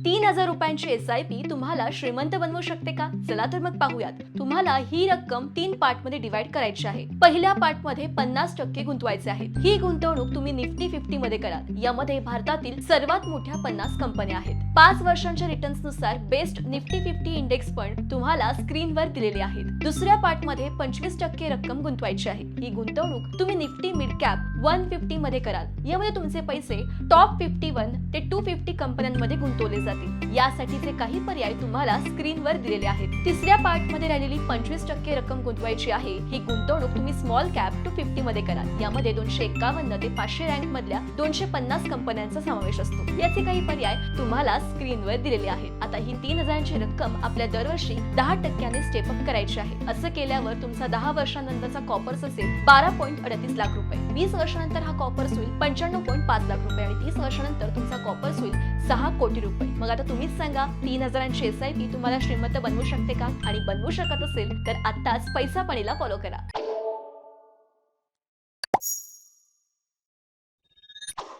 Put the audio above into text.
3,000 रुपयांची SIP तुम्हाला श्रीमंत बनवू शकते का? चला तर मग पाहूयात. तुम्हाला ही रक्कम 3 पार्ट मध्ये डिवाइड करायची आहे. पहिल्या पार्ट मध्ये 50% गुंतवायचे आहेत. ही गुंतवणूक तुम्ही निफ्टी 50 मध्ये कराल. यामध्ये भारतातील सर्वात मोठ्या 50 कंपन्या आहेत. 5 वर्षांच्या रिटर्न्स नुसार बेस्ट निफ्टी 50 इंडेक्स फंड तुम्हाला स्क्रीनवर दिलेले आहेत. दुसऱ्या पार्ट मध्ये 25% रक्कम गुंतवायची आहे. ही गुंतवणूक तुम्ही निफ्टी मिड कॅप 150 मध्ये कराल. यामध्ये तुमचे पैसे टॉप 51 ते 250 कंपन्यांमध्ये गुंतवले जातील. यासाठीचे काही पर्याय तुम्हाला स्क्रीनवर दिलेले आहेत. तिसऱ्या पार्ट मध्ये राहिलेली 25% रक्कम गुंतवायची आहे. ही गुंतवणूक तुम्ही स्मॉल कॅप 250 मध्ये कराल. यामध्ये 251 ते 500 रँक मधल्या 250 कंपन्यांचा समावेश असतो. याचे काही पर्याय तुम्हाला स्क्रीनवर दिलेले आहेत. आता ही 3,000 ची रक्कम आपल्या दरवर्षी 10% स्टेप अप करायची आहे. असं केल्यावर तुमचा 10 वर्षांनंतरचा कॉपर्स असेल 12.38 लाख रुपये. 20 वर्षानंतर हा कॉपर्स होईल 95.5 लाख रुपये आणि 30 वर्षानंतर तुमचा कॉपर्स होईल 6 कोटी रुपये. मग आता तुम्हीच सांगा, 3,000 ची SIP तुम्हाला श्रीमंत बनवू शकते का? आणि बनवू शकत असेल तर आत्ताच पैसा पणीला फॉलो करा.